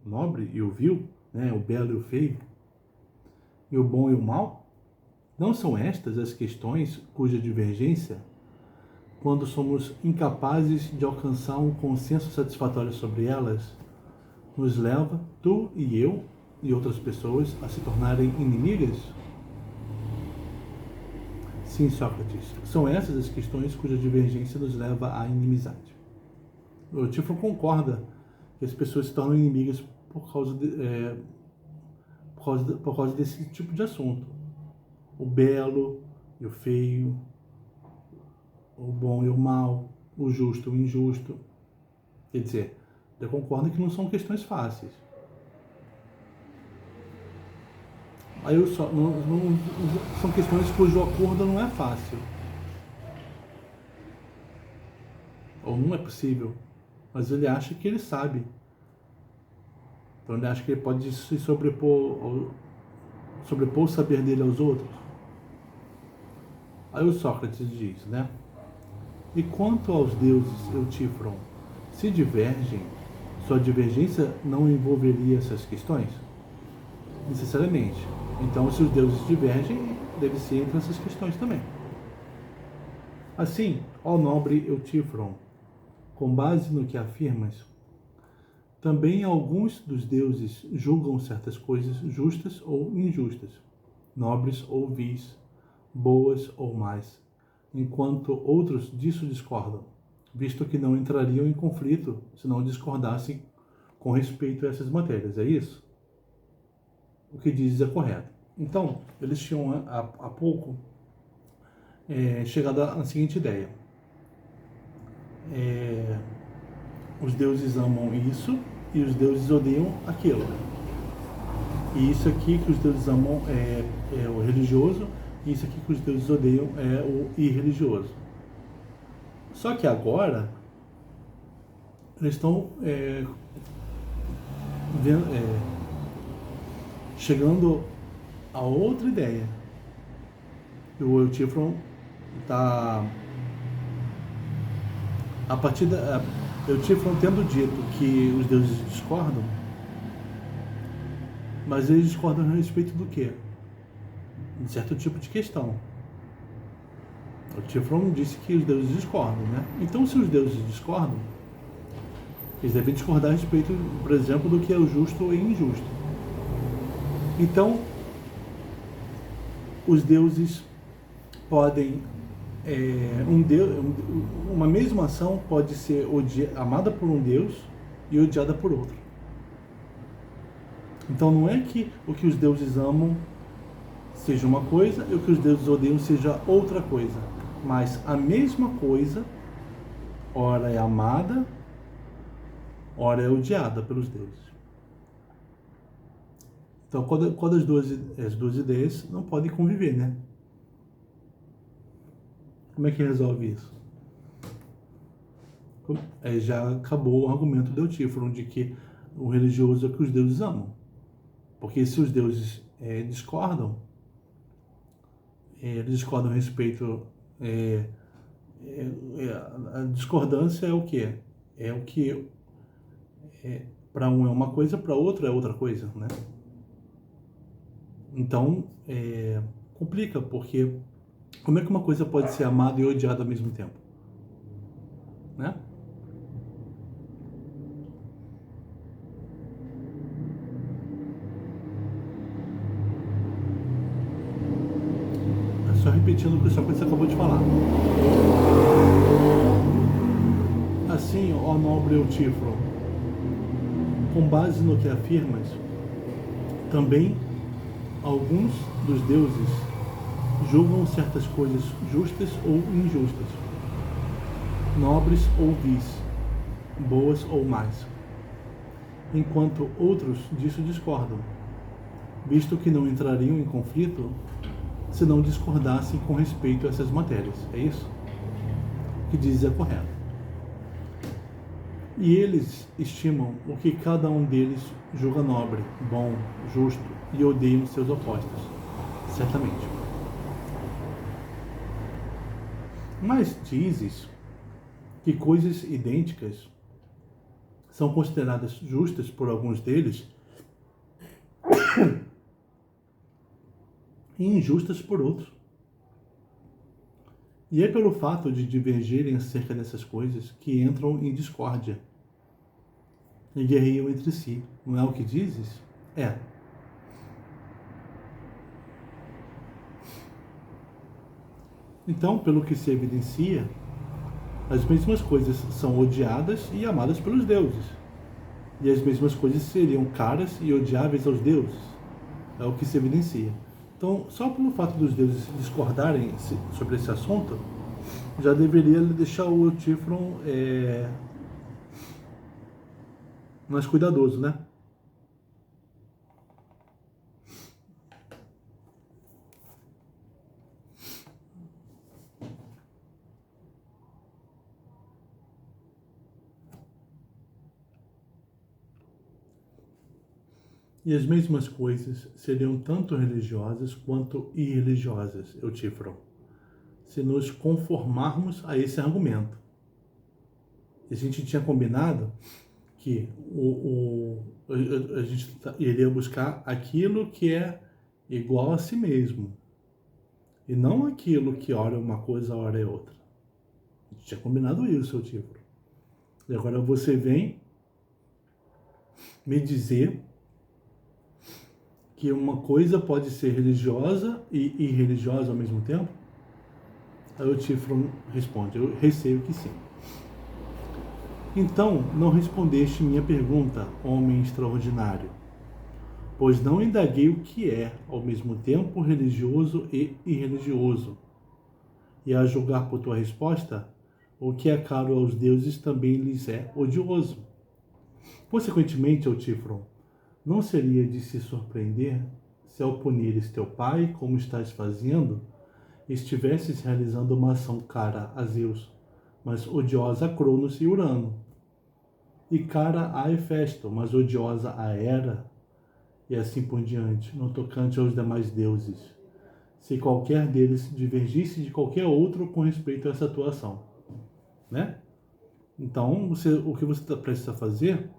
O nobre e o vil, né? O belo e o feio? E o bom e o mal? Não são estas as questões cuja divergência, quando somos incapazes de alcançar um consenso satisfatório sobre elas, nos leva, tu e eu e outras pessoas, a se tornarem inimigas? Sim, Sócrates, são essas as questões cuja divergência nos leva à inimizade. O Eutífron concorda que as pessoas se tornam inimigas por causa desse tipo de assunto. O belo e o feio, o bom e o mal, o justo e o injusto. Quer dizer, eu concordo que não são questões fáceis. Aí são questões cujo acordo não é fácil. Ou não é possível. Mas ele acha que ele sabe. Então ele acha que ele pode se sobrepor o saber dele aos outros. Aí o Sócrates diz, né? E quanto aos deuses, Eutífron, se divergem, sua divergência não envolveria essas questões? Necessariamente. Então, se os deuses divergem, deve ser entre essas questões também. Assim, ó nobre Eutífron, com base no que afirmas, também alguns dos deuses julgam certas coisas justas ou injustas, nobres ou vis, boas ou más, enquanto outros disso discordam, visto que não entrariam em conflito se não discordassem com respeito a essas matérias. É isso? O que dizes é correto. Então, eles tinham há pouco chegado à seguinte ideia. Os deuses amam isso e os deuses odeiam aquilo. E isso aqui que os deuses amam é o religioso, e isso aqui que os deuses odeiam é o irreligioso. Só que agora eles estão chegando a outra ideia. O Eutífron está a partir da Eutífron tendo dito que os deuses discordam, mas eles discordam a respeito do quê? De certo tipo de questão. O Eutífron disse que os deuses discordam, né? Então, se os deuses discordam, eles devem discordar a respeito, por exemplo, do que é o justo e injusto. Então, os deuses podem uma mesma ação pode ser amada por um Deus e odiada por outro. Então não é que o que os deuses amam seja uma coisa e o que os deuses odeiam seja outra coisa, mas a mesma coisa, ora é amada, ora é odiada pelos deuses. Então quando as duas ideias não podem conviver, né? Como é que resolve isso? Já acabou o argumento do Eutífron de que o religioso é o que os deuses amam. Porque se os deuses discordam, eles discordam a respeito... a discordância é o quê? É o que Para um é uma coisa, para outro é outra coisa, né? Então, complica, porque como é que uma coisa pode ser amada e odiada ao mesmo tempo? Né? Só repetindo o que o Sócrates acabou de falar. Assim, ó nobre Eutífron, com base no que afirmas, também alguns dos deuses julgam certas coisas justas ou injustas, nobres ou vis, boas ou más, enquanto outros disso discordam, visto que não entrariam em conflito se não discordassem com respeito a essas matérias. É isso? O que diz é correto. E eles estimam o que cada um deles julga nobre, bom, justo, e odeiam seus opostos, certamente. Mas dizes que coisas idênticas são consideradas justas por alguns deles e injustas por outros. E é pelo fato de divergirem acerca dessas coisas que entram em discórdia e guerreiam entre si. Não é o que dizes? É. Então, pelo que se evidencia, as mesmas coisas são odiadas e amadas pelos deuses. E as mesmas coisas seriam caras e odiáveis aos deuses. É o que se evidencia. Então, só pelo fato dos deuses discordarem sobre esse assunto, já deveria deixar o Eutífron mais cuidadoso, né? E as mesmas coisas seriam tanto religiosas quanto irreligiosas, Eutífron, se nos conformarmos a esse argumento. A gente tinha combinado que a gente iria buscar aquilo que é igual a si mesmo, e não aquilo que ora é uma coisa, ora é outra. A gente tinha combinado isso, Eutífron. E agora você vem me dizer que uma coisa pode ser religiosa e irreligiosa ao mesmo tempo? Aí o Tifron responde, eu receio que sim. Então, não respondeste minha pergunta, homem extraordinário, pois não indaguei o que é, ao mesmo tempo, religioso e irreligioso. E a julgar por tua resposta, o que é caro aos deuses também lhes é odioso. Consequentemente, Eutífron, não seria de se surpreender se ao punires teu pai, como estás fazendo, estivesses realizando uma ação cara a Zeus, mas odiosa a Cronos e Urano, e cara a Hefesto, mas odiosa a Hera, e assim por diante, no tocante aos demais deuses, se qualquer deles divergisse de qualquer outro com respeito a essa tua ação, né? Então, o que você está prestes a fazer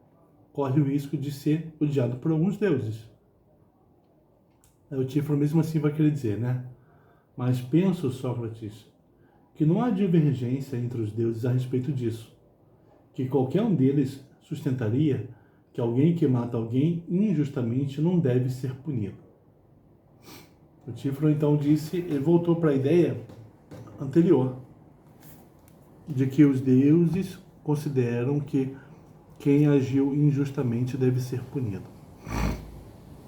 corre o risco de ser odiado por alguns deuses. O Tifron mesmo assim vai querer dizer, né? Mas penso, Sócrates, que não há divergência entre os deuses a respeito disso, que qualquer um deles sustentaria que alguém que mata alguém injustamente não deve ser punido. O Tifron então disse, ele voltou para a ideia anterior, de que os deuses consideram que quem agiu injustamente deve ser punido.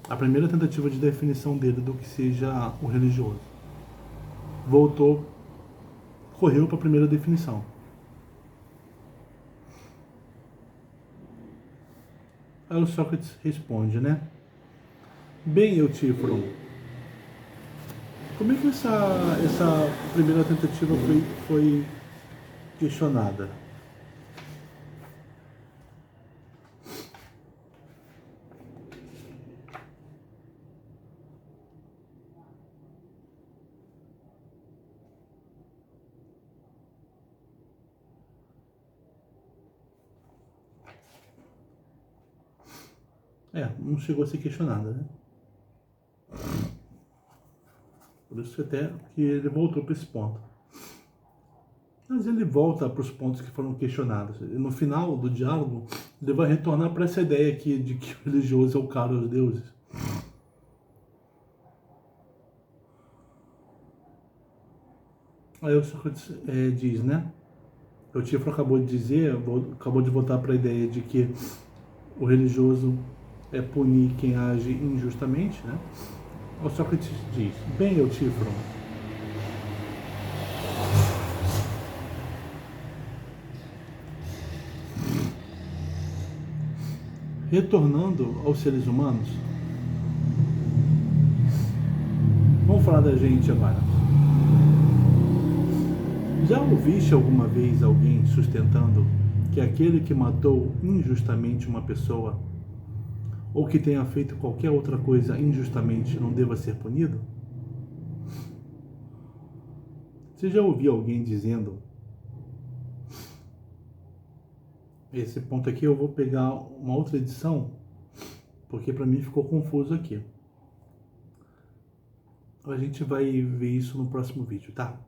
A primeira tentativa de definição dele do que seja o religioso. Correu para a primeira definição. Aí o Sócrates responde, né? Bem, Eutífron, como é que essa primeira tentativa foi questionada? Não chegou a ser questionada, né? Por isso até que ele voltou para esse ponto. Mas ele volta para os pontos que foram questionados. E no final do diálogo, ele vai retornar para essa ideia aqui de que o religioso é o caro aos deuses. Aí o Sócrates diz, né? O Tifro acabou de dizer, acabou de voltar para a ideia de que o religioso é punir quem age injustamente, né? O Sócrates diz, bem, Eutífron, retornando aos seres humanos, vamos falar da gente agora. Já ouviste alguma vez alguém sustentando que aquele que matou injustamente uma pessoa ou que tenha feito qualquer outra coisa injustamente não deva ser punido? Você já ouviu alguém dizendo? Esse ponto aqui eu vou pegar uma outra edição, porque para mim ficou confuso aqui. A gente vai ver isso no próximo vídeo, tá?